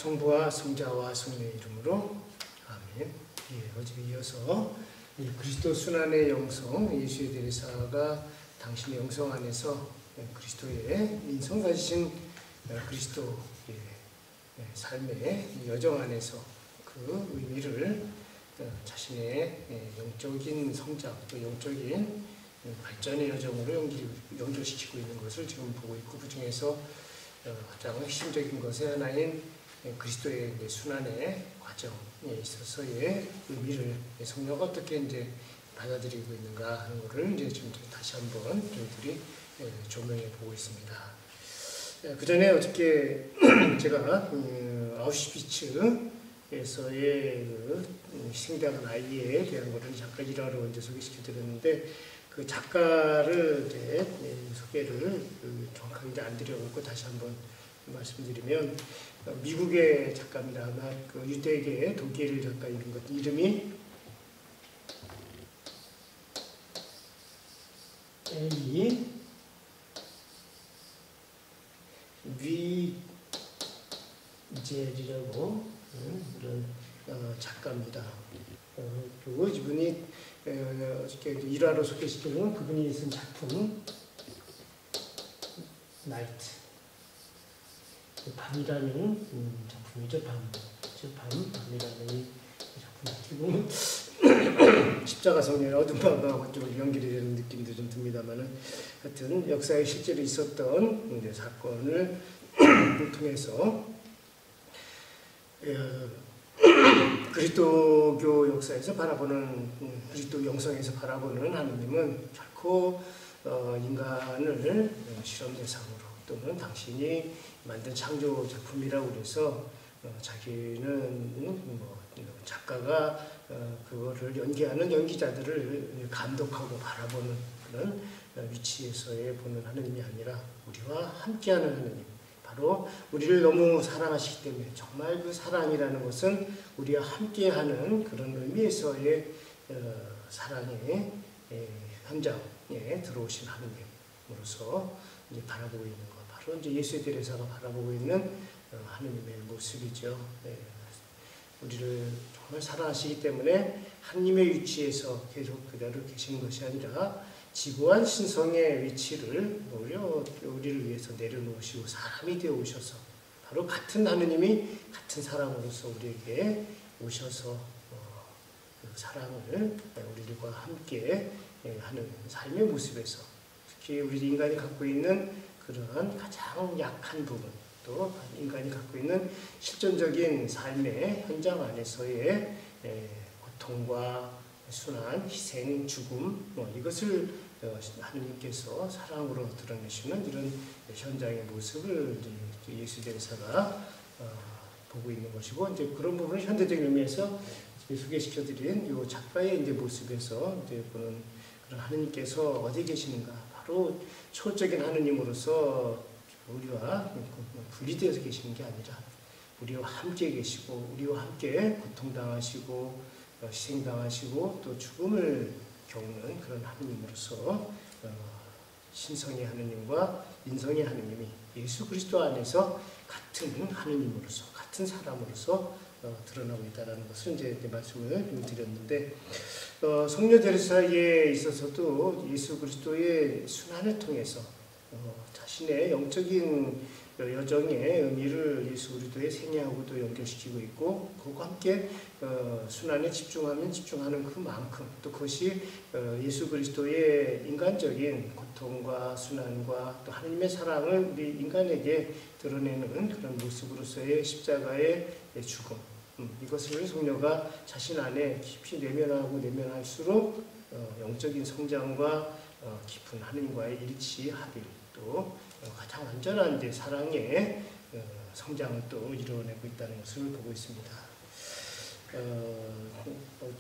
성부와 성자와 성령의 이름으로 아멘. 예, 어제 이어서 이 그리스도 순환의 영성, 예수의 대리사가 당신의 영성 안에서 그리스도의 인성 가지신 그리스도의 삶의 여정 안에서 그 의미를 자신의 영적인 성장, 또 영적인 발전의 여정으로 연결시키고 있는 것을 지금 보고 있고, 그 중에서 가장 핵심적인 것의 하나인 그리스도의 순환의 과정에 있어서의 의미를 성령가 어떻게 이제 받아들이고 있는가 하는 것을 이제 좀 다시 한번 저희들이 조명해 보고 있습니다. 그 전에 어저께 제가 아우슈비츠에서의 그 희생당한 아이에 대한 것을 잠깐 일화로 이제 소개시켜 드렸는데, 그 작가를 이제 소개를 정확하게 이제 안 드려갖고 다시 한번 말씀드리면, 미국의 작가입니다. 아마 그 유대계 독일 작가인 것, 이름이 엘리 위젤이라고 이런 작가입니다. 그리고 이분이 어저께 일화로 소개시켜준 그분이 쓴 작품 나이트, 밤이라는 작품이죠. 밤이라는 이 작품. 지금 십자가 성령의 어둠 밤하고 좀 연결이 되는 느낌도 좀 듭니다만은, 하여튼 역사에 실제로 있었던 사건을 통해서 그리스도교 역사에서 바라보는, 그리스도 영성에서 바라보는 하느님은 결코 인간을 실험 대상으로 또는 당신이 만든 창조 작품이라고 해서 자기는 작가가 그거를 연기하는 연기자들을 감독하고 바라보는 그런 위치에서의 보는 하느님이 아니라 우리와 함께하는 하느님, 바로 우리를 너무 사랑하시기 때문에, 정말 그 사랑이라는 것은 우리와 함께하는 그런 의미에서의 사랑의 현장에 들어오신 하느님으로서 이제 바라보고 있는 것, 바로 이제 예수의 대리사가 바라보고 있는 하느님의 모습이죠. 우리를 정말 사랑하시기 때문에 하느님의 위치에서 계속 그대로 계시는 것이 아니라 지구한 신성의 위치를 오히려 우리를 위해서 내려놓으시고 사람이 되어 오셔서, 바로 같은 하느님이 같은 사람으로서 우리에게 오셔서 그 사랑을 우리들과 함께 하는 삶의 모습에서, 특히 우리 인간이 갖고 있는 그러한 가장 약한 부분, 또 인간이 갖고 있는 실존적인 삶의 현장 안에서의 고통과 순환, 희생, 죽음, 이것을 하느님께서 사랑으로 드러내시는 이런 현장의 모습을 예수 대리사가 보고 있는 것이고, 이제 그런 부분을 현대적인 의미에서 소개시켜드린 이 작가의 이제 모습에서 이제 보는 그런 하느님께서 어디 계시는가, 바로 초월적인 하느님으로서 우리와 분리되어서 계시는 게 아니라 우리와 함께 계시고, 우리와 함께 고통당하시고 희생당하시고 또 죽음을 겪는 그런 하느님으로서 신성의 하느님과 인성의 하느님이 예수 그리스도 안에서 같은 하느님으로서, 같은 사람으로서 드러나고 있다는 것을 이제 말씀을 드렸는데, 성녀 대리사에 있어서도 예수 그리스도의 순환을 통해서 자신의 영적인 여정의 의미를 예수 그리스도의 생애하고도 연결시키고 있고, 그와 함께 순환에 집중하면 집중하는 그만큼 또 그것이 예수 그리스도의 인간적인 고통과 순환과 또 하나님의 사랑을 우리 인간에게 드러내는 그런 모습으로서의 십자가의 죽음, 이것을 성녀가 자신 안에 깊이 내면할수록 영적인 성장과 깊은 하느님과의 일치, 합일, 또 가장 완전한 이제 사랑의 성장을 또 이루어내고 있다는 것을 보고 있습니다.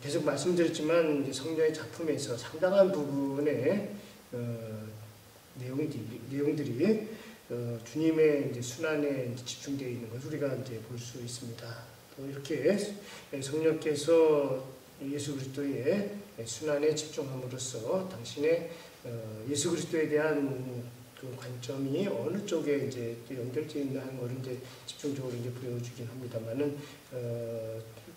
계속 말씀드렸지만 이제 성녀의 작품에서 상당한 부분의 내용들이 주님의 이제 순환에 이제 집중되어 있는 것을 우리가 이제 볼 수 있습니다. 또 이렇게 성령께서 예수 그리스도의 순환에 집중함으로써 당신의 예수 그리스도에 대한 두 관점이 어느 쪽에 이제 연결되어 있는 거를 이제 집중적으로 이제 보여주긴 합니다만은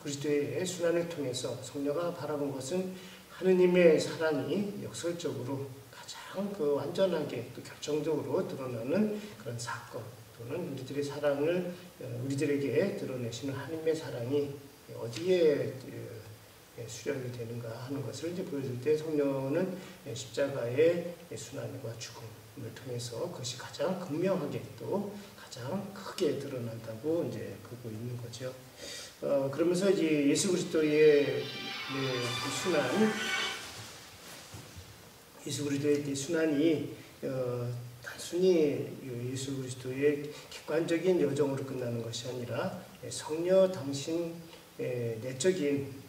그리스도의 순환을 통해서 성녀가 바라본 것은 하느님의 사랑이 역설적으로 가장 완전하게 또 결정적으로 드러나는 그런 사건, 또는 우리들의 사랑을 우리들에게 드러내시는 하느님의 사랑이 어디에 수련이 되는가 하는 것을 이제 보여줄 때 성령은 십자가의 순환과 죽음을 통해서 그것이 가장 극명하게 또 가장 크게 드러난다고 이제 보고 있는 거죠. 그러면서 이제 예수 그리스도의 순환이 단순히 예수 그리스도의 객관적인 여정으로 끝나는 것이 아니라 성녀 당신의 내적인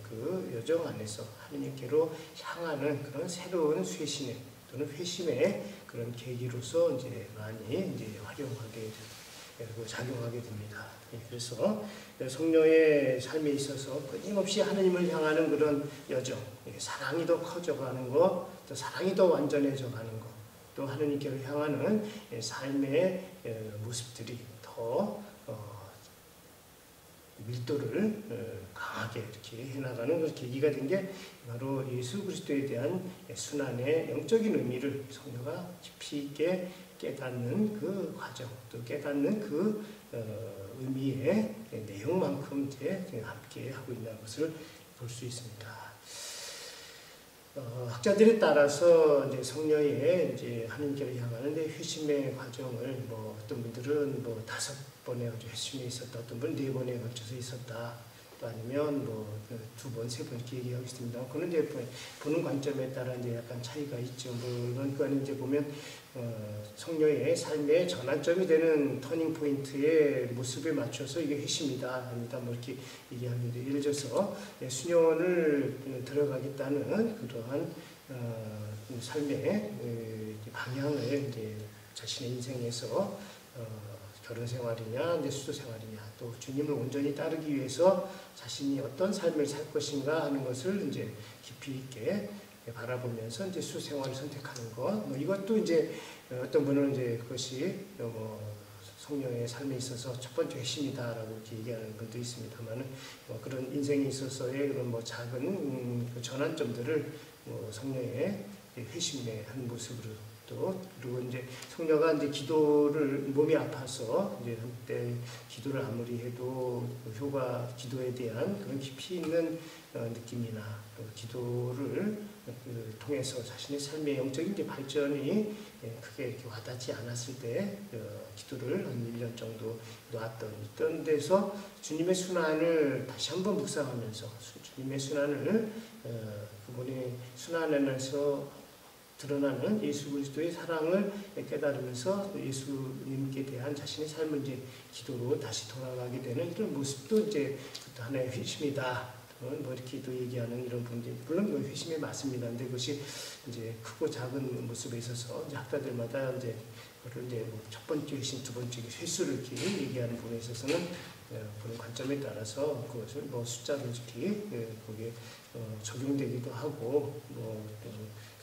그 여정 안에서 하느님께로 향하는 그런 새로운 쇄신의 또는 회심의 그런 계기로서 이제 많이 이제 활용하게 작용하게 됩니다. 그래서 성녀의 삶에 있어서 끊임없이 하느님을 향하는 그런 여정, 사랑이 더 커져가는 것, 또 사랑이 더 완전해져가는 것, 또 하느님께로 향하는 삶의 모습들이 더 밀도를 강하게 이렇게 해나가는 그 계기가 된 게 바로 예수 그리스도에 대한 순환의 영적인 의미를 성녀가 깊이 있게 깨닫는 그 과정, 또 깨닫는 그 의미의 내용만큼 이제 함께 하고 있는 것을 볼 수 있습니다. 학자들에 따라서 이제 성녀의 이제 하느님께로 향하는 회심의 과정을 어떤 분들은 5번의 회심이 있었다, 어떤 분은 4번에 걸쳐서 있었다, 또 아니면 2번, 3번 이렇게 얘기하고 있습니다. 그는 이제 보는 관점에 따라 이제 약간 차이가 있죠. 물론 그거는 이제 보면 성녀의 삶의 전환점이 되는 터닝 포인트의 모습에 맞춰서 이게 회심이다, 아니다, 이렇게 얘기합니다. 예를 들어서 수녀원을 들어가겠다는 그러한 삶의 방향을 이제 자신의 인생에서 결혼 생활이냐, 이제 수도 생활이냐, 또 주님을 온전히 따르기 위해서 자신이 어떤 삶을 살 것인가 하는 것을 이제 깊이 있게 바라보면서 이제 수도 생활을 선택하는 것, 이것도 이제 어떤 분은 이제 그것이 성령의 삶에 있어서 첫 번째 회심이다라고 이렇게 얘기하는 분도 있습니다만은 그런 인생에 있어서의 그런 작은 그 전환점들을 성령의 회심의 한 모습으로 또 그리고 이제 성녀가 이제 기도를 몸이 아파서 이제 한때 기도를 아무리 해도 기도에 대한 그런 깊이 있는 느낌이나 또 기도를 통해서 자신의 삶의 영적인 이제 발전이 크게 이렇게 와닿지 않았을 때 기도를 한 1년 정도 놨던 데서 주님의 순환을 다시 한번 묵상하면서 주님의 순환을 그분의 순환 안에서 드러나는 예수 그리스도의 사랑을 깨달으면서 예수님께 대한 자신의 삶을 이제 기도로 다시 돌아가게 되는 이런 모습도 이제 그것도 하나의 회심이다. 이렇게 또 얘기하는 이런 분들, 물론 회심이 맞습니다. 근데 그것이 이제 크고 작은 모습에 있어서 이제 학자들마다 이제 그걸 이제 첫 번째 회심, 두 번째 횟수를 이렇게 얘기하는 부분에 있어서는 그런 관점에 따라서 그것을 숫자로 이렇게 거기에 적용되기도 하고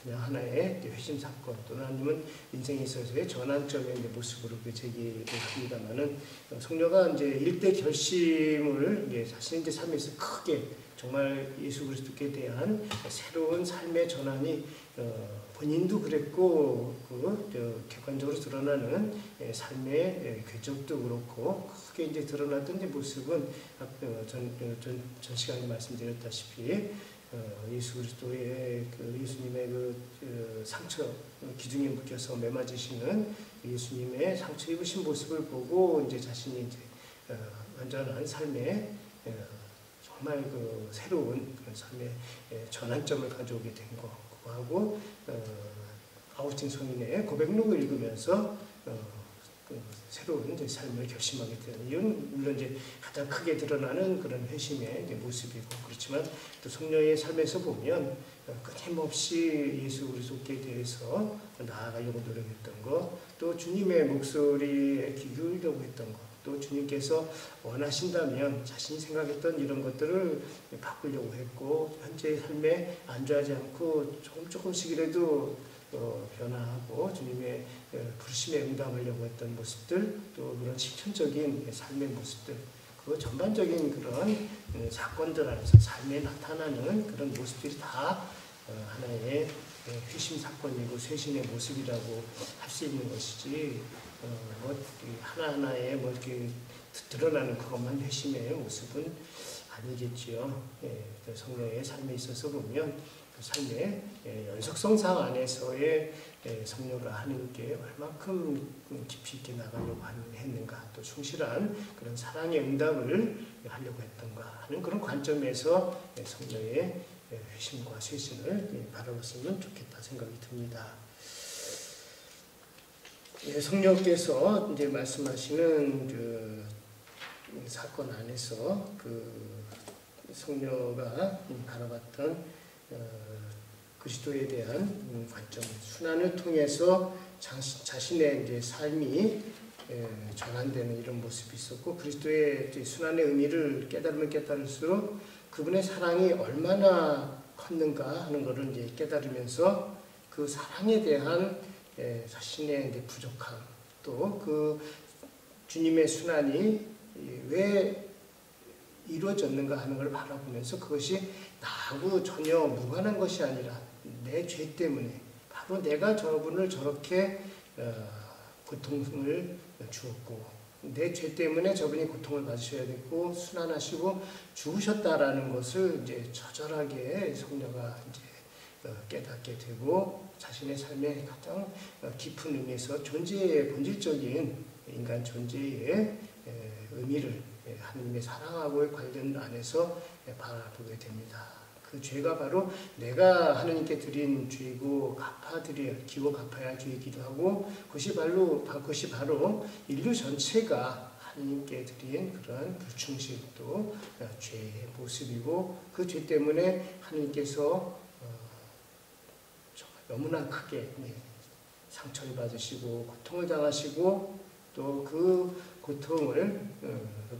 그냥 하나의 회심 사건 또는 아니면 인생에 있어서의 전환점의 모습으로 제기를 합니다만은 성녀가 이제 일대 결심을 이제 자신의 이제 삶에서 크게 정말 예수 그리스도께 대한 새로운 삶의 전환이 본인도 그랬고 객관적으로 드러나는 삶의 궤적도 그렇고 크게 이제 드러났던 이제 모습은 전 시간에 말씀드렸다시피 예수 그리스도의 예수님의 상처 기둥에 묶여서 매맞으시는 예수님의 상처 입으신 모습을 보고 이제 자신이 이제 완전한 삶의 정말 새로운 그런 삶의 전환점을 가져오게 된 거하고 아우스틴 성인의 고백록을 읽으면서 새로운 이제 삶을 결심하게 되는 이유는 물론 이제 가장 크게 드러나는 그런 회심의 모습이고 그렇지만 또 성녀의 삶에서 보면 끊임없이 예수 그리스도께 대해서 나아가려고 노력했던 것, 또 주님의 목소리에 귀 기울이려고 했던 것, 또 주님께서 원하신다면 자신이 생각했던 이런 것들을 바꾸려고 했고 현재의 삶에 안주하지 않고 조금씩이라도 변화하고 주님의 부르심에 응답하려고 했던 모습들, 또 그런 실천적인 삶의 모습들, 그 전반적인 그런 사건들 안에서 삶에 나타나는 그런 모습들이 다 하나의 회심 사건이고 쇄신의 모습이라고 할 수 있는 것이지, 하나하나의 이렇게 드러나는 그것만 회심의 모습은 아니겠지요. 성령의 삶에 있어서 보면 그 삶의 연속성상 안에서의 성령과 하나님께 얼마큼 깊이 있게 나가려고 했는가, 또 충실한 그런 사랑의 응답을 하려고 했던가 하는 그런 관점에서 성령의 회심과 쇄신을 바라봤으면 좋겠다 생각이 듭니다. 성령께서 이제 말씀하시는 그 사건 안에서 그 성녀가 바라봤던 그리스도에 대한 관점, 순환을 통해서 자신의 이제 삶이 전환되는 이런 모습이 있었고, 그리스도의 순환의 의미를 깨달으면 깨달을수록 그분의 사랑이 얼마나 컸는가 하는 것을 이제 깨달으면서 그 사랑에 대한 자신의 이제 부족함, 또 그 주님의 순환이 왜 이루어졌는가 하는 걸 바라보면서 그것이 나하고 전혀 무관한 것이 아니라 내 죄 때문에, 바로 내가 저분을 저렇게 고통을 주었고, 내 죄 때문에 저분이 고통을 받으셔야 됐고 순환하시고 죽으셨다라는 것을 이제 처절하게 성녀가 이제 깨닫게 되고, 자신의 삶의 가장 깊은 의미에서 존재의 본질적인 인간 존재의 의미를 하나님의 사랑하고의 관련 안에서 바라보게 됩니다. 그 죄가 바로 내가 하나님께 드린 죄이고 기워 갚아야 할 죄이기도 하고, 그것이 바로 인류 전체가 하나님께 드린 그런 불충실, 또 죄의 모습이고, 그 죄 때문에 하나님께서 너무나 크게 상처를 받으시고 고통을 당하시고, 또 그 고통을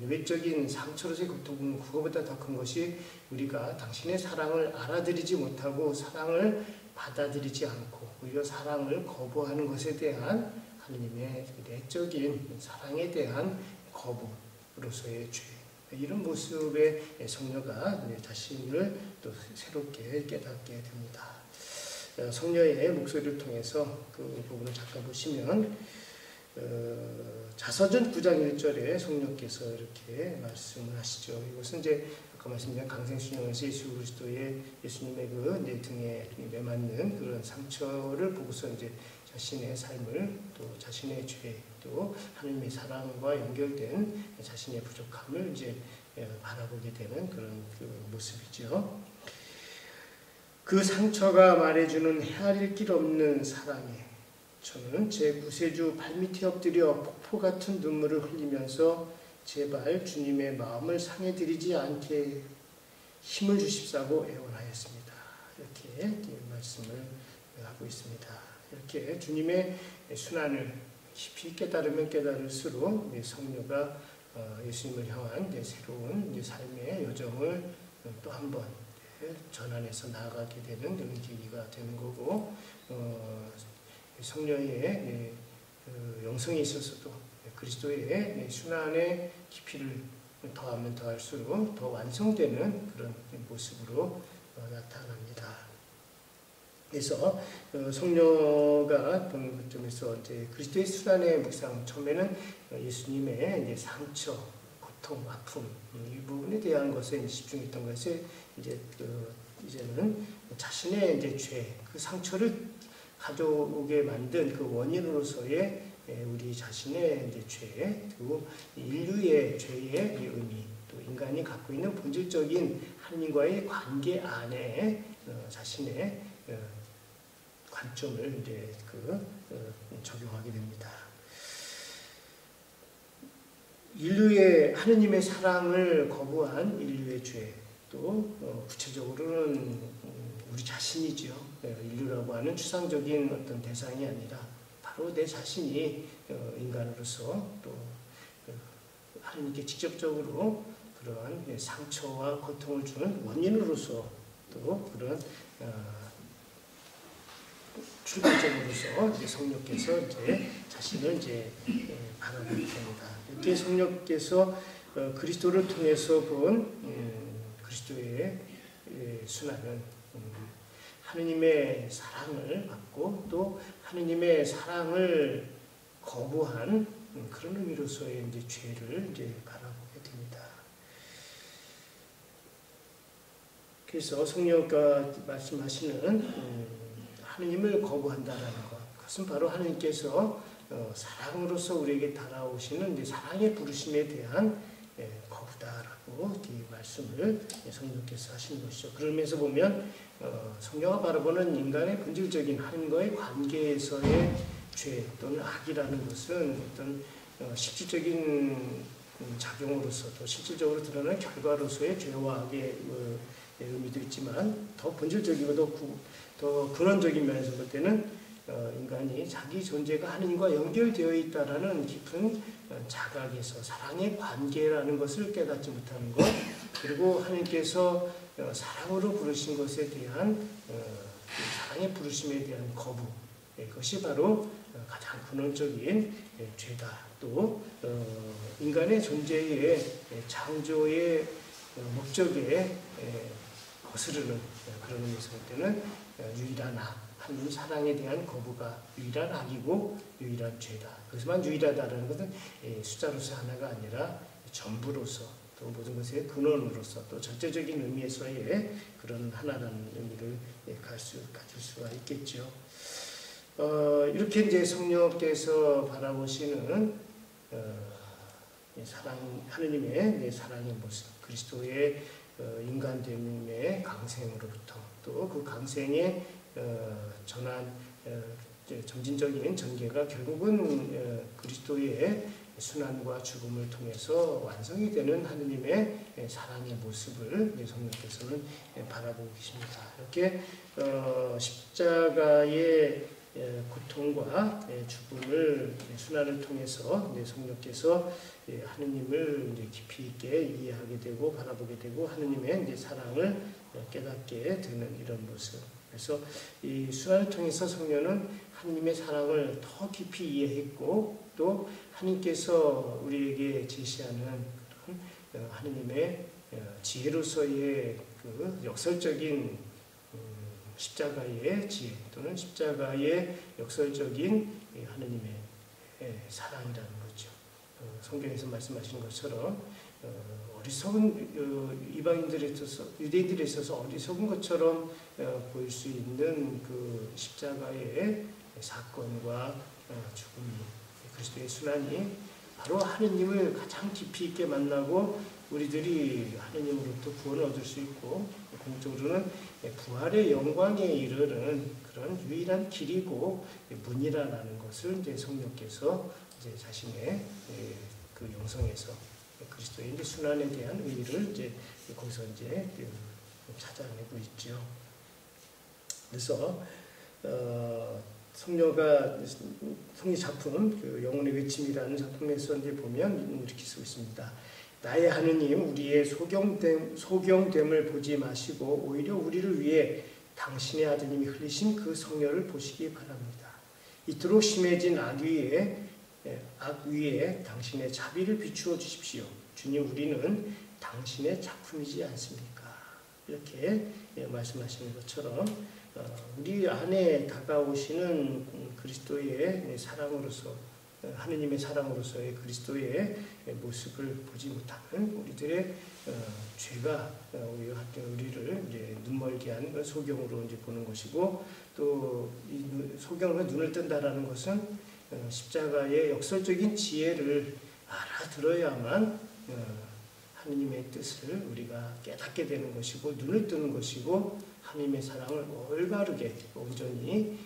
외적인 상처로서의 고통은 그거보다 더 큰 것이 우리가 당신의 사랑을 알아들이지 못하고 사랑을 받아들이지 않고 오히려 사랑을 거부하는 것에 대한 하나님의 내적인 사랑에 대한 거부로서의 죄, 이런 모습의 성녀가 자신을 또 새롭게 깨닫게 됩니다. 성녀의 목소리를 통해서 그 부분을 잠깐 보시면 자서전 9장 1절에 성령께서 이렇게 말씀을 하시죠. 이것은 이제 아까 말씀드린 강생순영에서 예수 그리스도의 예수님의 그 내 등에 매맞는 그런 상처를 보고서 이제 자신의 삶을, 또 자신의 죄, 또 하나님의 사랑과 연결된 자신의 부족함을 이제 바라보게 되는 그런 그 모습이죠. 그 상처가 말해주는 헤아릴 길 없는 사랑에 저는 제 구세주 발밑에 엎드려 폭포 같은 눈물을 흘리면서 제발 주님의 마음을 상해드리지 않게 힘을 주십사고 애원하였습니다. 이렇게 말씀을 하고 있습니다. 이렇게 주님의 순환을 깊이 깨달으면 깨달을수록 성녀가 예수님을 향한 새로운 삶의 여정을 또 한 번 전환해서 나아가게 되는 그런 계기가 되는 거고, 성령의 영성에 있어서도 그리스도의 순환의 깊이를 더하면 더할수록 더 완성되는 그런 모습으로 나타납니다. 그래서 성령가 보는 점에서 이제 그리스도의 순환의 묵상, 처음에는 예수님의 이제 상처, 고통, 아픔 이 부분에 대한 것에 집중했던 것이 이제는 자신의 이제 죄, 그 상처를 가져오게 만든 그 원인으로서의 우리 자신의 이제 죄, 그리고 인류의 죄의 의미, 또 인간이 갖고 있는 본질적인 하나님과의 관계 안에 자신의 관점을 이제 적용하게 됩니다. 인류의 하나님의 사랑을 거부한 인류의 죄, 또 구체적으로는 우리 자신이죠. 인류라고 하는 추상적인 어떤 대상이 아니라 바로 내 자신이 인간으로서 또 하나님께 직접적으로 그러한 상처와 고통을 주는 원인으로서 또 그런 출발점으로서 이제 성령께서 이제 자신을 이제 바라보게 됩니다. 이렇게 성령께서 그리스도를 통해서 본 그리스도의 순환은 하느님의 사랑을 받고 또 하느님의 사랑을 거부한 그런 의미로서의 이제 죄를 이제 바라보게 됩니다. 그래서 성령과 말씀하시는 하느님을 거부한다라는 것, 그것은 바로 하느님께서 사랑으로서 우리에게 달아오시는 이제 사랑의 부르심에 대한 거부다라고 이 말씀을 성령께서 하시는 것이죠. 그러면서 보면 성령과 바라보는 인간의 본질적인 하나님과의 관계에서의 죄 또는 악이라는 것은 어떤 실질적인 작용으로서 또 실질적으로 드러나는 결과로서의 죄와 악의 의미도 있지만 더 본질적이고 더 근원적인 면에서 볼 때는 인간이 자기 존재가 하느님과 연결되어 있다라는 깊은 자각에서 사랑의 관계라는 것을 깨닫지 못하는 것, 그리고 하느님께서 사랑으로 부르신 것에 대한 사랑의 부르심에 대한 거부, 그것이 바로 가장 근원적인 죄다. 또 인간의 존재의 창조의 목적에 거스르는 그런 의미에서 볼 때는 유일한 악, 하나님 사랑에 대한 거부가 유일한 악이고 유일한 죄다. 그것만 유일하다는 것은 숫자로서 하나가 아니라 전부로서 또 모든 것의 근원으로서 또 절대적인 의미에서의 그런 하나라는 의미를 가질 수가 있겠죠. 이렇게 이제 성령께서 바라보시는 사랑, 하느님의 사랑의 모습, 그리스도의 인간됨의 강생으로부터 또 그 강생의 전한 점진적인 전개가 결국은 그리스도의 순환과 죽음을 통해서 완성이 되는 하느님의 사랑의 모습을 성령께서는 바라보고 계십니다. 이렇게 십자가의 고통과 죽음을 순환을 통해서 성령께서 하느님을 깊이 있게 이해하게 되고 바라보게 되고 하느님의 사랑을 깨닫게 되는 이런 모습. 그래서 이 순환을 통해서 성령은 하느님의 사랑을 더 깊이 이해했고 또 하느님께서 우리에게 제시하는 하느님의 지혜로서의 그 역설적인 십자가의 지혜 또는 십자가의 역설적인 하느님의 사랑이라는 거죠. 성경에서 말씀하신 것처럼 어리석은 이방인들에 있어서 유대인들에 있어서 어리석은 것처럼 보일 수 있는 그 십자가의 사건과 죽음이 그리스도의 순환이 바로 하느님을 가장 깊이 있게 만나고 우리들이 하느님으로부터 구원을 얻을 수 있고 공적으로는 부활의 영광에 이르는 그런 유일한 길이고 문이라는 것을 이제 성령께서 이제 자신의 그 영성에서 그리스도의 이제 순환에 대한 의미를 이제 거기서 이제 찾아내고 있죠. 그래서 성녀가 성리 작품 그 영혼의 외침이라는 작품에서 이제 보면 이렇게 쓰고 있습니다. 나의 하느님 우리의 소경됨을 보지 마시고 오히려 우리를 위해 당신의 아드님이 흘리신 그 성녀를 보시기 바랍니다. 이토록 심해진 악 위에 당신의 자비를 비추어 주십시오. 주님 우리는 당신의 작품이지 않습니까? 이렇게 말씀하시는 것처럼 우리 안에 다가오시는 그리스도의 사랑으로서 하느님의 사랑으로서의 그리스도의 모습을 보지 못하는 우리들의 죄가 우리를 이제 눈멀게 한 소경으로 이제 보는 것이고 또 이 소경으로 눈을 뜬다라는 것은 십자가의 역설적인 지혜를 알아들어야만 하느님의 뜻을 우리가 깨닫게 되는 것이고 눈을 뜨는 것이고 하느님의 사랑을 올바르게 온전히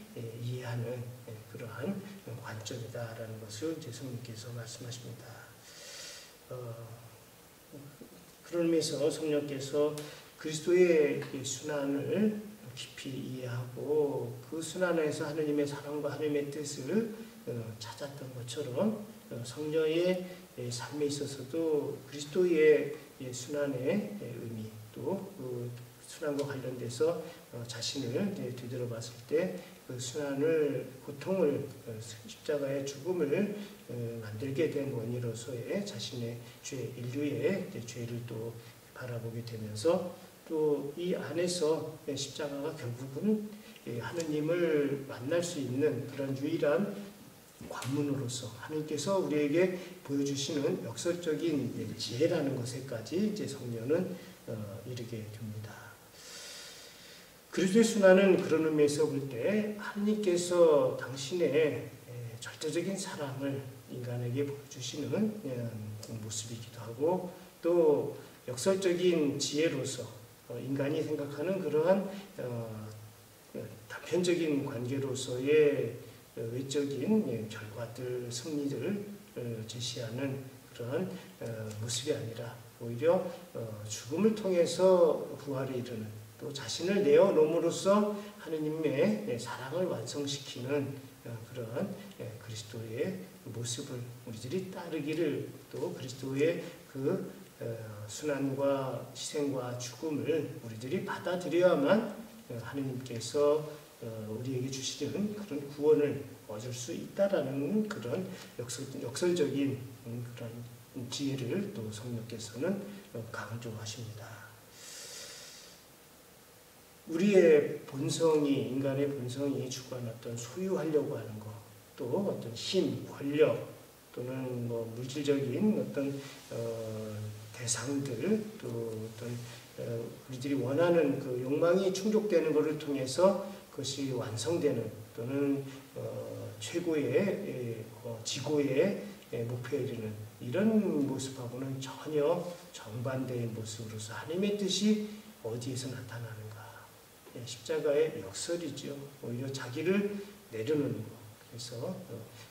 이해하는 그러한 관점이다라는 것을 성령께서 말씀하십니다. 그런 의미에서 성령께서 그리스도의 순환을 깊이 이해하고 그 순환에서 하느님의 사랑과 하느님의 뜻을 찾았던 것처럼 성녀의 삶에 있어서도 그리스도의 순환의 의미 또 그 순환과 관련돼서 자신을 되돌아봤을 때 그 순환을, 고통을, 십자가의 죽음을 만들게 된 원인으로서의 자신의 인류의 죄를 또 바라보게 되면서, 또 이 안에서 십자가가 결국은 하느님을 만날 수 있는 그런 유일한 관문으로서 하나님께서 우리에게 보여주시는 역설적인 지혜라는 것에까지 이제 성령은 이르게 됩니다. 그리스도의 순환은 그런 의미에서 볼 때 하나님께서 당신의 절대적인 사랑을 인간에게 보여주시는 모습이기도 하고, 또 역설적인 지혜로서 인간이 생각하는 그러한 단편적인 관계로서의 외적인 결과들, 승리를 제시하는 그러한 모습이 아니라 오히려 죽음을 통해서 부활에 이르는, 또 자신을 내어놓음으로써 하느님의 사랑을 완성시키는 그러한 그리스도의 모습을 우리들이 따르기를, 또 그리스도의 그 순환과 희생과 죽음을 우리들이 받아들여야만 하느님께서 우리에게 주시는 그런 구원을 얻을 수 있다라는 그런 역설적인 그런 지혜를 또 성령께서는 강조하십니다. 우리의 본성이, 인간의 본성이 주관 어떤 소유하려고 하는 것, 또 어떤 힘, 권력, 또는 뭐 물질적인 어떤 대상들, 또 어떤 우리들이 원하는 그 욕망이 충족되는 것을 통해서 그것이 완성되는, 또는 최고의 지고의 목표에 이르는 이런 모습하고는 전혀 정반대의 모습으로서 하나님의 뜻이 어디에서 나타나는가? 십자가의 역설이죠. 오히려 자기를 내려놓는 것. 그래서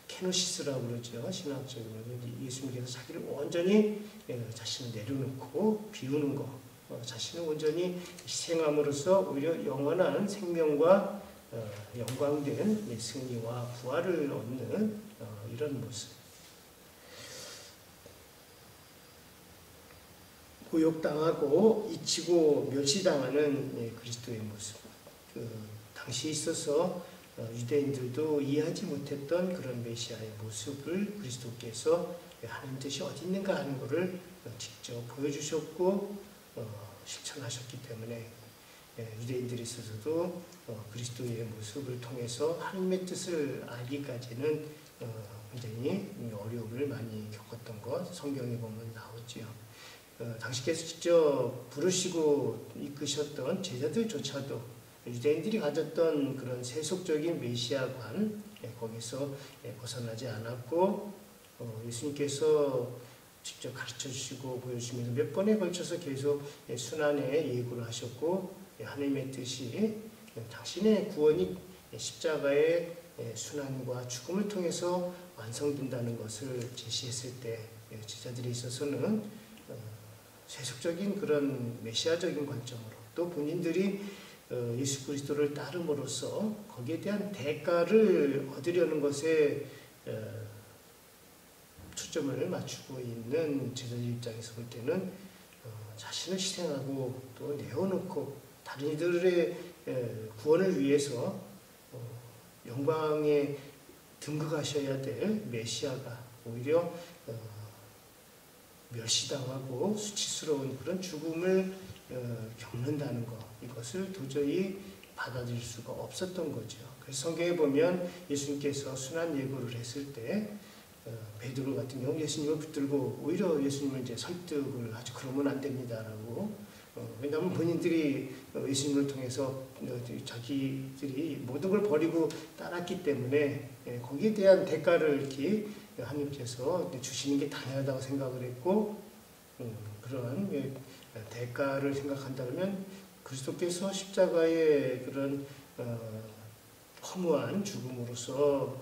케노시스라고 그러죠. 신학적으로는 예수님께서 자기를 온전히 자신을 내려놓고 비우는 것, 자신을 온전히 희생함으로써 오히려 영원한 생명과 영광된 승리와 부활을 얻는 이런 모습. 모욕당하고 잊히고 멸시당하는 그리스도의 모습. 당시에 있어서 유대인들도 이해하지 못했던 그런 메시아의 모습을 그리스도께서 하나님 뜻이 어디 있는가 하는 것을 직접 보여주셨고 실천하셨기 때문에 유대인들이 있어서도 그리스도의 모습을 통해서 하나님의 뜻을 알기까지는 굉장히 어려움을 많이 겪었던 것 성경에 보면 나오지요. 당시께서 직접 부르시고 이끄셨던 제자들조차도 유대인들이 가졌던 그런 세속적인 메시아관, 거기서 벗어나지 않았고, 예수님께서 직접 가르쳐 주시고 보여주시면서 몇 번에 걸쳐서 계속 순환의 예고를 하셨고, 하나님의 뜻이 당신의 구원이 십자가의 순환과 죽음을 통해서 완성된다는 것을 제시했을 때 제자들이 있어서는 세속적인 그런 메시아적인 관점으로, 또 본인들이 예수 그리스도를 따름으로써 거기에 대한 대가를 얻으려는 것에 초점을 맞추고 있는 제자들 입장에서 볼 때는 자신을 희생하고 또 내어놓고 다른 이들의 구원을 위해서 영광에 등극하셔야 될 메시아가 오히려 멸시당하고 수치스러운 그런 죽음을 겪는다는 것, 이것을 도저히 받아들일 수가 없었던 거죠. 그래서 성경에 보면 예수님께서 순환 예고를 했을 때 베드로 같은 경우 예수님을 붙들고 오히려 예수님을 이제 설득을 하죠. 그러면 안 됩니다라고. 왜냐하면 본인들이 예수님을 통해서 자기들이 모든 걸 버리고 따랐기 때문에 거기에 대한 대가를 이렇게 하나님께서 주시는 게 당연하다고 생각을 했고, 그런 대가를 생각한다면 그리스도께서 십자가의 그런 허무한 죽음으로써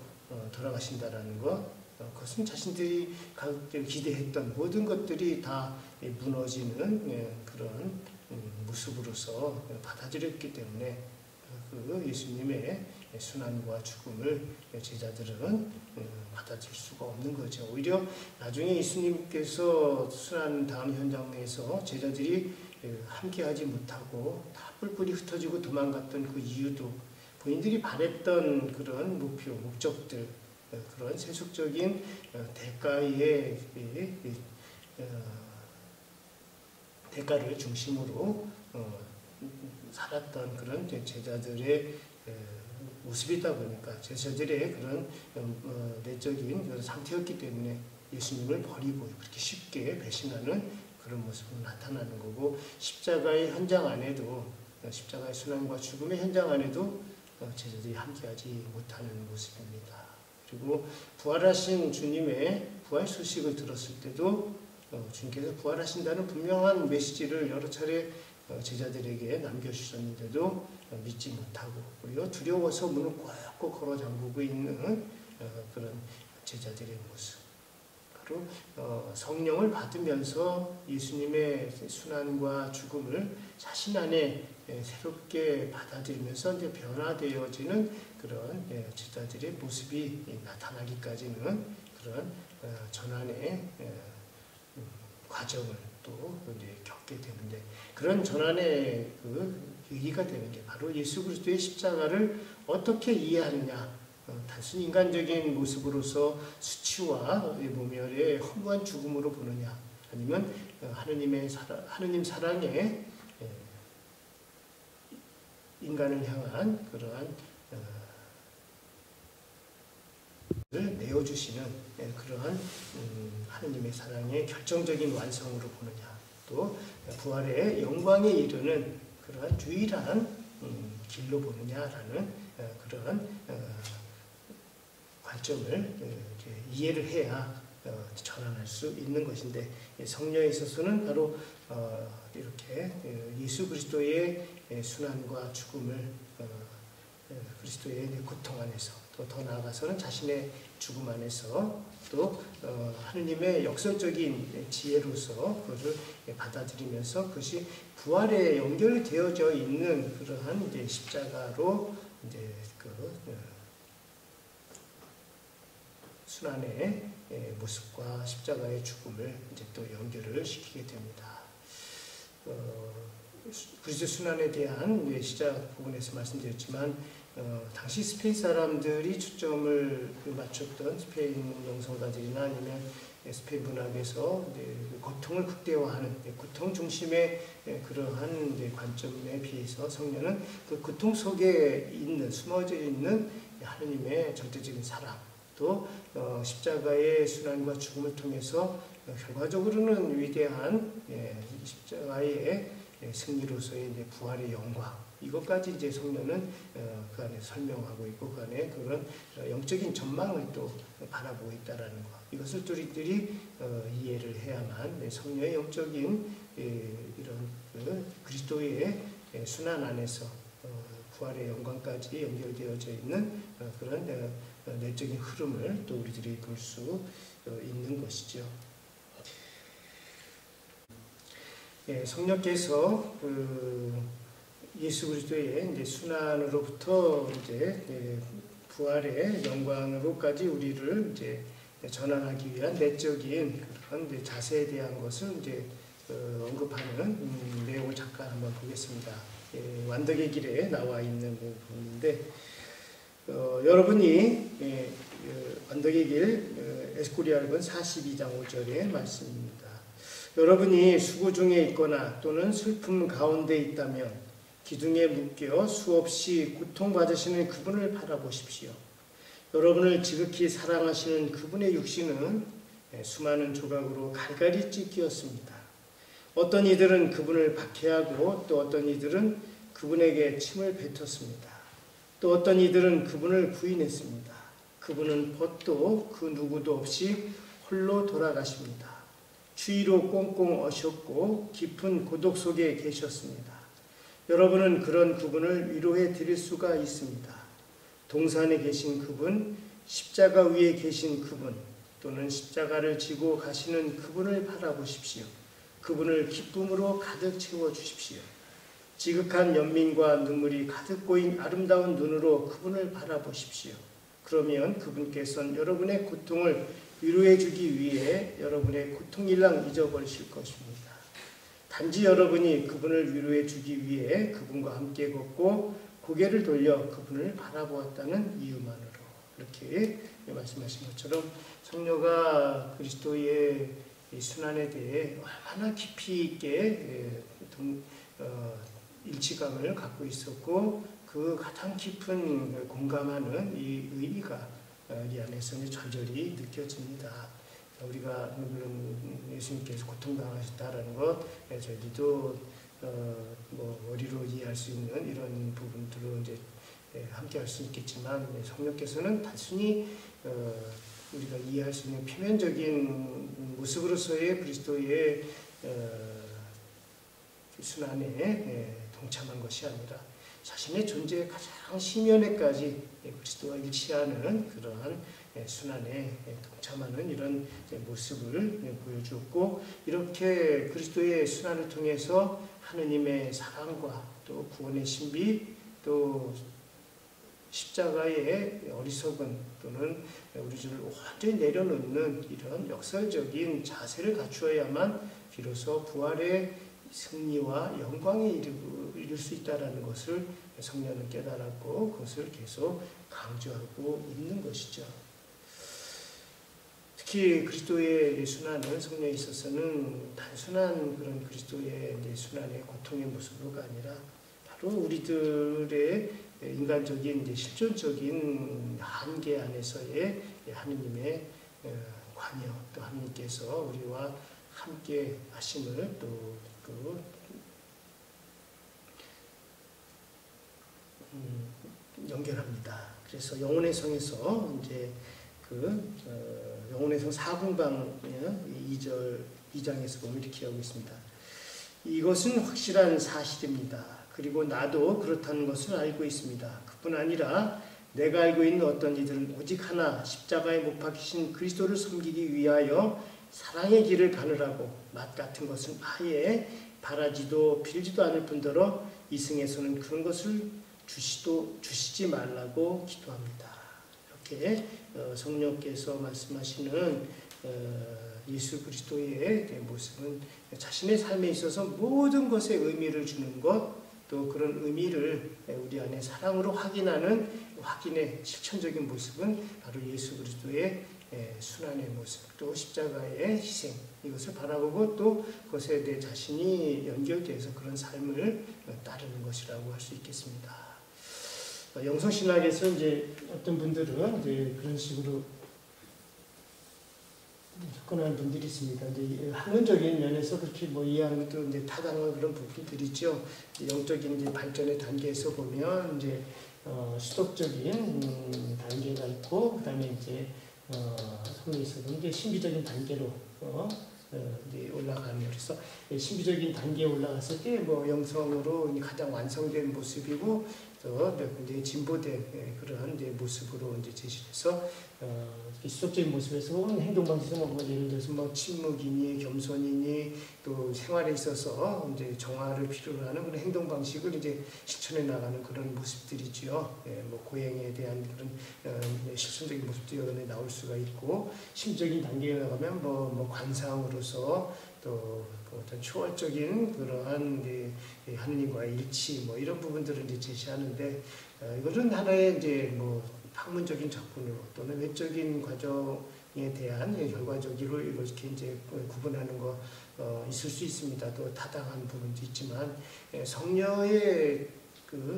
돌아가신다라는 것, 그것은 자신들이 기대했던 모든 것들이 다 무너지는 그런 모습으로서 받아들였기 때문에 그 예수님의 순환과 죽음을 제자들은 받아들일 수가 없는 거죠. 오히려 나중에 예수님께서 순환 다음 현장에서 제자들이 함께하지 못하고 다 뿔뿔이 흩어지고 도망갔던 그 이유도 본인들이 바랬던 그런 목표, 목적들, 그런 세속적인 대가의 대가를 중심으로 살았던 그런 제자들의 모습이다 보니까 제자들의 그런 내적인 그런 상태였기 때문에 예수님을 버리고 그렇게 쉽게 배신하는 그런 모습으로 나타나는 거고, 십자가의 현장 안에도, 십자가의 순환과 죽음의 현장 안에도 제자들이 함께하지 못하는 모습입니다. 그리고 부활하신 주님의 부활 소식을 들었을 때도 주님께서 부활하신다는 분명한 메시지를 여러 차례 제자들에게 남겨주셨는데도 믿지 못하고, 오히려 두려워서 문을 꽉꽉 걸어 잠그고 있는 그런 제자들의 모습. 바로 성령을 받으면서 예수님의 순환과 죽음을 자신 안에 새롭게 받아들이면서 이제 변화되어지는 그런 제자들의 모습이 나타나기까지는 그런 전환의 과정을 또 이제 겪게 되는데, 그런 전환의 그 계기가 되는 게 바로 예수 그리스도의 십자가를 어떻게 이해하느냐. 단순히 인간적인 모습으로서 수치와 모멸의 허무한 죽음으로 보느냐, 아니면 하느님 사랑에 인간을 향한 그러한 내어주시는 그러한 하느님의 사랑의 결정적인 완성으로 보느냐, 또 부활의 영광에 이르는 그러한 유일한 길로 보느냐라는 그러한 관점을 이해를 해야 전환할 수 있는 것인데, 성령에 있어서는 바로 이렇게 예수 그리스도의 순환과 죽음을 그리스도의 고통 안에서, 또 더 나아가서는 자신의 죽음 안에서, 또 하느님의 역설적인 지혜로서 그것을 받아들이면서 그것이 부활에 연결되어져 있는 그러한 이제 십자가로 이제 순환의 모습과 십자가의 죽음을 이제 또 연결을 시키게 됩니다. 그리스도 순환에 대한 시작 부분에서 말씀드렸지만, 당시 스페인 사람들이 초점을 맞췄던 스페인 명성가들이나 아니면 스페인 문학에서 고통을 극대화하는 고통 중심의 그러한 관점에 비해서 성령은 그 고통 속에 있는, 숨어져 있는 하느님의 절대적인 사랑, 또 십자가의 순환과 죽음을 통해서 결과적으로는 위대한 십자가의 승리로서의 이제 부활의 영광, 이것까지 이제 성령은 그 안에 설명하고 있고, 그 안에 그런 영적인 전망을 또 바라보고 있다라는 것, 이것을 우리들이 이해를 해야만 성령의 영적인 이런 그리스도의 순환 안에서 부활의 영광까지 연결되어져 있는 그런 내적인 흐름을 또 우리들이 볼 수 있는 것이죠. 성령께서 예수 그리스도의 이제 순환으로부터 이제 부활의 영광으로까지 우리를 이제 전환하기 위한 내적인 그런 이제 자세에 대한 것을 이제 언급하는 내용을 잠깐 한번 보겠습니다. 완덕의 길에 나와 있는 부분인데, 여러분이 완덕의 길 에스코리알본 42장 5절의 말씀입니다. 여러분이 수고 중에 있거나 또는 슬픔 가운데 있다면 기둥에 묶여 수없이 고통받으시는 그분을 바라보십시오. 여러분을 지극히 사랑하시는 그분의 육신은 수많은 조각으로 갈갈이 찢기었습니다. 어떤 이들은 그분을 박해하고, 또 어떤 이들은 그분에게 침을 뱉었습니다. 또 어떤 이들은 그분을 부인했습니다. 그분은 벗도 그 누구도 없이 홀로 돌아가십니다. 추위로 꽁꽁 얼셨고 깊은 고독 속에 계셨습니다. 여러분은 그런 그분을 위로해 드릴 수가 있습니다. 동산에 계신 그분, 십자가 위에 계신 그분, 또는 십자가를 지고 가시는 그분을 바라보십시오. 그분을 기쁨으로 가득 채워주십시오. 지극한 연민과 눈물이 가득 고인 아름다운 눈으로 그분을 바라보십시오. 그러면 그분께서는 여러분의 고통을 위로해 주기 위해 여러분의 고통일랑 잊어버리실 것입니다. 단지 여러분이 그분을 위로해 주기 위해 그분과 함께 걷고 고개를 돌려 그분을 바라보았다는 이유만으로 이렇게 말씀하신 것처럼 성녀가 그리스도의 순환에 대해 얼마나 깊이 있게 일치감을 갖고 있었고 그 가장 깊은 공감하는 이 의미가 이 안에서 절절히 느껴집니다. 우리가 예수님께서 고통당하셨다라는 것 저희도 머리로 이해할 수 있는 이런 부분들로 이제 함께 할 수 있겠지만 성령께서는 단순히 우리가 이해할 수 있는 표면적인 모습으로서의 그리스도의 순환에 동참한 것이 아니라 자신의 존재의 가장 심연에까지 그리스도와 일치하는 그러한 순환에 동참하는 이런 모습을 보여주었고 이렇게 그리스도의 순환을 통해서 하느님의 사랑과 또 구원의 신비 또 십자가의 어리석은 또는 우리를 완전히 내려놓는 이런 역설적인 자세를 갖추어야만 비로소 부활의 승리와 영광에 이를 수 있다는 것을 성령은 깨달았고 그것을 계속 강조하고 있는 것이죠. 특히 그리스도의 순환은 성령에 있어서는 단순한 그런 그리스도의 순환의 고통의 모습으로가 아니라 바로 우리들의 인간적인 실존적인 한계 안에서의 하느님의 관여 또 하느님께서 우리와 함께 하심을 또 연결합니다. 그래서 영혼의 성에서 이제 영혼의 성 사궁방 2장에서 보면 이렇게 하고 있습니다. 이것은 확실한 사실입니다. 그리고 나도 그렇다는 것을 알고 있습니다. 그뿐 아니라 내가 알고 있는 어떤 이들은 오직 하나 십자가에 못 박히신 그리스도를 섬기기 위하여 사랑의 길을 가느라고 맛 같은 것은 아예 바라지도 빌지도 않을 뿐더러 이승에서는 그런 것을 주시지 말라고 기도합니다. 이렇게 성령께서 말씀하시는 예수 그리스도의 모습은 자신의 삶에 있어서 모든 것에 의미를 주는 것, 또 그런 의미를 우리 안에 사랑으로 확인하는 확인의 실천적인 모습은 바로 예수 그리스도의 순환의 모습, 또 십자가의 희생, 이것을 바라보고 또 그것에 내 자신이 연결돼서 그런 삶을 따르는 것이라고 할 수 있겠습니다. 영성신학에서 이제 어떤 분들은 이제 그런 식으로 접근하는 분들이 있습니다. 이제 학문적인 면에서 그렇게 이해하는 것도 이제 타당한 그런 부분들이죠. 영적인 이제 발전의 단계에서 보면 이제 수도적인 단계가 있고, 그다음에 이제 성령에서도 이제 신비적인 단계로 이제 올라가는, 그래서 신비적인 단계에 올라갔을 때 영성으로 가장 완성된 모습이고, 또 이제 진보된 그러한 이제 모습으로 이제 제시해서 수적인 모습에서 보면 행동 방식은 예를 들어서 침묵이니 겸손이니 또 생활에 있어서 이제 정화를 필요로 하는 그런 행동 방식을 이제 실천해 나가는 그런 모습들이지요. 고행에 대한 그런 실천적인 모습들이 나올 수가 있고, 심적인 단계에 나가면 관상으로서 또 어떤 초월적인 그러한 이제 하느님과의 일치 이런 부분들을 이제 제시하는데, 이것은 하나의 이제 학문적인 접근으로 또는 외적인 과정에 대한 결과적으로 이렇게 이제 구분하는 거 있을 수 있습니다. 또 타당한 부분도 있지만, 성녀의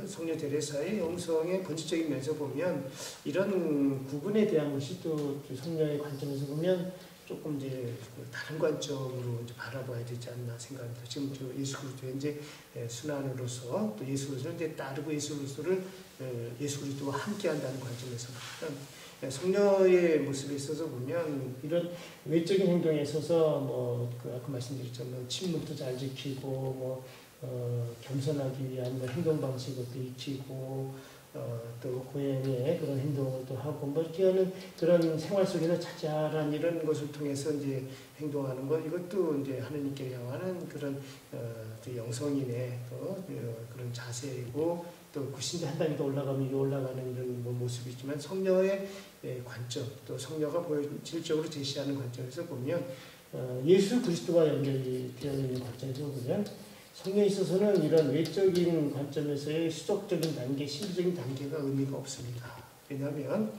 성녀 데레사의 영성의 본질적인 면에서 보면 이런 구분에 대한 것이 또 성녀의 관점에서 보면 조금 이제 다른 관점으로 이제 바라봐야 되지 않나 생각합니다. 지금 예수 그리스도의 이제 순환으로서 또 예수 그리스도를 이제 따르고 예수 그리스도와 함께한다는 관점에서 보면 성녀의 모습에 있어서 보면 이런 외적인 행동에 있어서 아까 말씀드렸지만 침묵도 잘 지키고 겸손하기 위한 행동 방식을 익히고 또 고행의 그런 행동을 또 하고 이렇게 하는 그런 생활 속에서 자잘한 이런 것을 통해서 이제 행동하는 것, 이것도 이제 하느님께 향하는 그런 영성인의 또 그런 자세이고, 또 신자 한 단계 더 올라가면 이게 올라가는 이런 모습이지만, 성녀의 관점 또 성녀가 실적으로 제시하는 관점에서 보면 예수 그리스도와 연결이 되어 있는 관점에서 보면 성경에 있어서는 이런 외적인 관점에서의 수적적인 단계, 심리적인 단계가 의미가 없습니다. 왜냐하면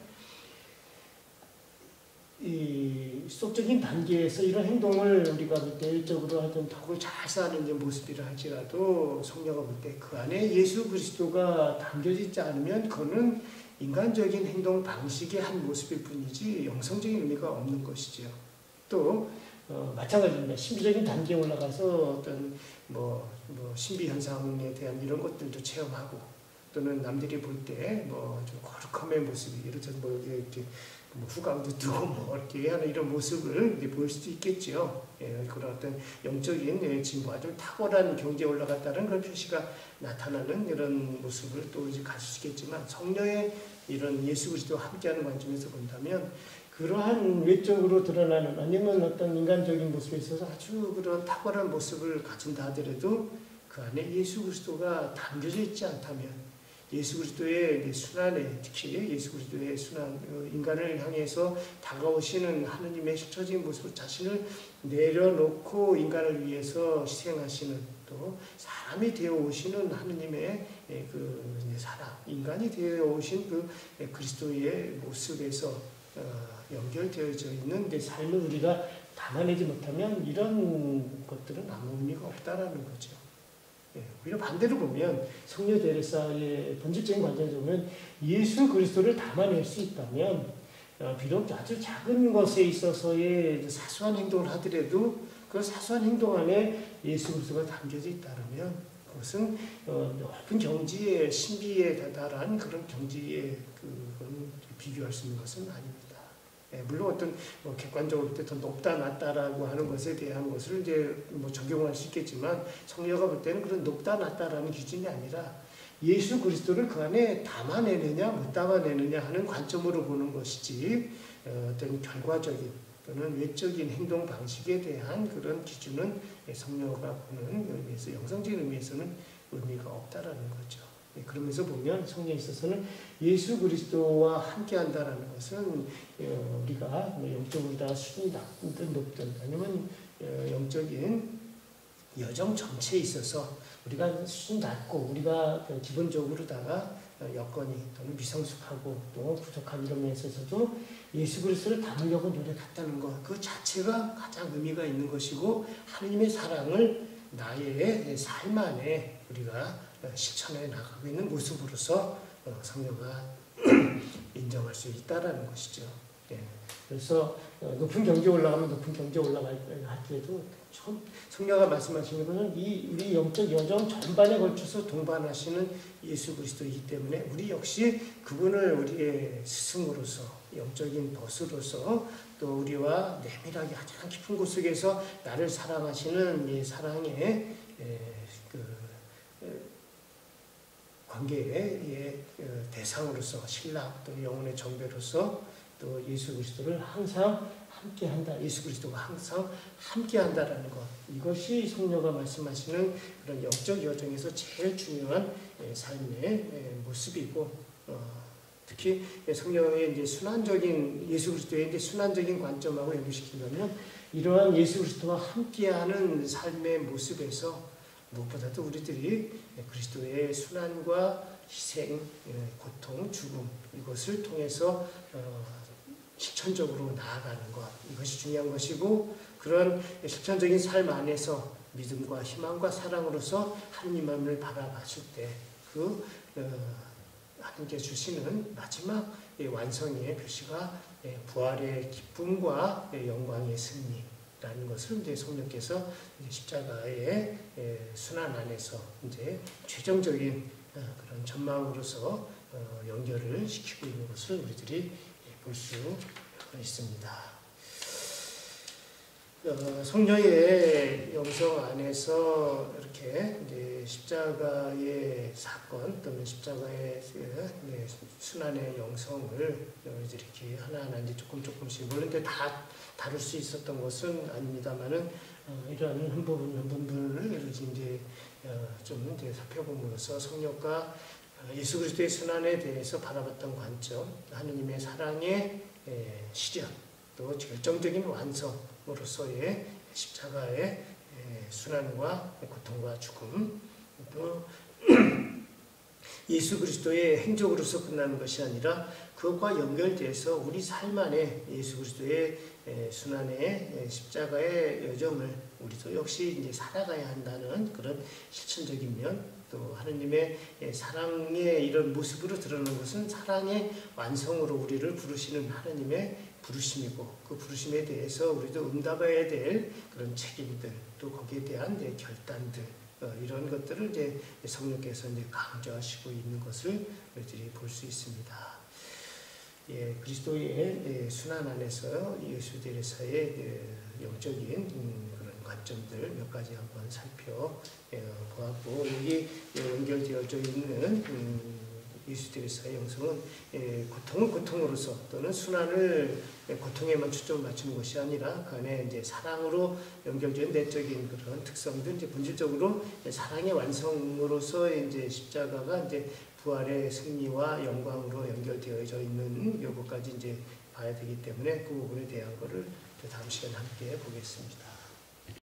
이 수적인 단계에서 이런 행동을 우리가 볼 때 일적으로 하여튼 덕을 잘 사는 모습이라 할지라도 성령가 볼 때 그 안에 예수 그리스도가 담겨져 있지 않으면 그거는 인간적인 행동 방식의 한 모습일 뿐이지 영성적인 의미가 없는 것이죠. 또 마찬가지입니다. 신비적인 단계에 올라가서 어떤 신비 현상에 대한 이런 것들도 체험하고 또는 남들이 볼 때 좀 거룩함의 모습이 예를 들어서 이렇게 후광도 뜨고 이렇게 하는 이런 모습을 보일 수도 있겠죠. 예, 그런 어떤 영적인 진보 아주 탁월한 경지에 올라갔다는 그런 표시가 나타나는 이런 모습을 또 이제 가질 수 있겠지만 성령의 이런 예수 그리스도와 함께하는 관점에서 본다면 그러한 외적으로 드러나는 아니면 어떤 인간적인 모습에 있어서 아주 그런 탁월한 모습을 가진다 하더라도 그 안에 예수 그리스도가 담겨져 있지 않다면 예수 그리스도의 순환에 특히 예수 그리스도의 순환 인간을 향해서 다가오시는 하느님의 실체적인 모습 자신을 내려놓고 인간을 위해서 희생하시는 또 사람이 되어 오시는 하느님의 그 사랑 인간이 되어 오신 그 그리스도의 모습에서 연결되어져 있는 내 삶을 우리가 담아내지 못하면 이런 것들은 아무 의미가 없다라는 거죠. 오히려 반대로 보면 성녀 데레사의 본질적인 관점에서 보면 예수 그리스도를 담아낼 수 있다면 비록 아주 작은 것에 있어서의 사소한 행동을 하더라도 그 사소한 행동 안에 예수 그리스도가 담겨져 있다면 그것은 높은 경지의 신비에 달한 그런 경지에 비교할 수 있는 것은 아닙니다. 물론 어떤 객관적으로 볼 때 더 높다 낮다라고 하는 것에 대한 것을 이제 적용할 수 있겠지만 성령가 볼 때는 그런 높다 낮다라는 기준이 아니라 예수 그리스도를 그 안에 담아내느냐 못 담아내느냐 하는 관점으로 보는 것이지 어떤 결과적인 또는 외적인 행동 방식에 대한 그런 기준은 성령가 보는 의미에서 영성적인 의미에서는 의미가 없다라는 거죠. 그러면서 보면 성경에 있어서는 예수 그리스도와 함께한다라는 것은 우리가 영적으로 다 수준이 낮든 높든 아니면 영적인 여정 전체에 있어서 우리가 수준이 낮고 우리가 기본적으로다가 여건이 또는 미성숙하고 또 부족한 이런 면에 있어서도 예수 그리스도를 담으려고 노력했다는 것 그 자체가 가장 의미가 있는 것이고 하느님의 사랑을 나의 삶 안에 우리가 실천해 나가고 있는 모습으로서 성령가 인정할 수 있다라는 것이죠. 예. 그래서 높은 경지에 올라가면 높은 경지에 올라갈 때도 성령가 말씀하시는 것은 우리 영적 여정 전반에 걸쳐서 동반하시는 예수 그리스도이기 때문에 우리 역시 그분을 우리의 스승으로서 영적인 보스로서 또 우리와 내밀하게 가장 깊은 곳 속에서 나를 사랑하시는 이 사랑의 관계의 대상으로서 신랑 또 영혼의 정배로서 또 예수 그리스도를 항상 함께한다. 예수 그리스도가 항상 함께한다라는 것. 이것이 성령가 말씀하시는 그런 영적 여정에서 제일 중요한 삶의 모습이고 특히 성령의 이제 순환적인 예수 그리스도의 이제 순환적인 관점하고 연결시키려면 이러한 예수 그리스도와 함께하는 삶의 모습에서 무엇보다도 우리들이 그리스도의 순환과 희생, 고통, 죽음 이것을 통해서 실천적으로 나아가는 것 이것이 중요한 것이고 그런 실천적인 삶 안에서 믿음과 희망과 사랑으로서 하느님을 바라봤을 때 그 하나님께 주시는 마지막 완성의 표시가 부활의 기쁨과 영광의 승리 라는 것을 이제 성령께서 십자가의 순환 안에서 이제 최종적인 그런 전망으로서 연결을 시키고 있는 것을 우리들이 볼 수 있습니다. 성령의 영성 안에서 이렇게 이제 십자가의 사건 또는 십자가의 순환의 영성을 우리들이 이렇게 하나하나 이제 조금씩 물론 다 다룰 수 있었던 것은 아닙니다만은 이러한 한 부분을 이제 좀 이제 살펴봄으로써 성령과 예수 그리스도의 순환에 대해서 바라봤던 관점, 하느님의 사랑의 실현, 또 결정적인 완성으로서의 십자가의 순환과 고통과 죽음, 또 예수 그리스도의 행적으로서 끝나는 것이 아니라 그것과 연결돼서 우리 삶 안에 예수 그리스도의 순환의 십자가의 여정을 우리도 역시 이제 살아가야 한다는 그런 실천적인 면, 또 하느님의 사랑의 이런 모습으로 드러나는 것은 사랑의 완성으로 우리를 부르시는 하느님의 부르심이고, 그 부르심에 대해서 우리도 응답해야 될 그런 책임들, 또 거기에 대한 결단들, 이런 것들을 이제 성령께서 이제 강조하시고 있는 것을 우리들이 볼 수 있습니다. 그리스도의 순환 안에서 예수 대리사의 영적인 그런 관점들 몇 가지 한번 살펴보았고, 여기 연결되어져 있는 예수 대리사의 영성은 고통은 고통으로서 또는 순환을 고통에만 초점을 맞추는 것이 아니라 그 안에 이제 사랑으로 연결된 내적인 그런 특성들, 이제 본질적으로 사랑의 완성으로서 이제 십자가가 이제 부활의 승리와 영광으로 연결되어져 있는 요것까지 이제 봐야 되기 때문에 그 부분에 대한 거를 다음 시간에 함께 보겠습니다.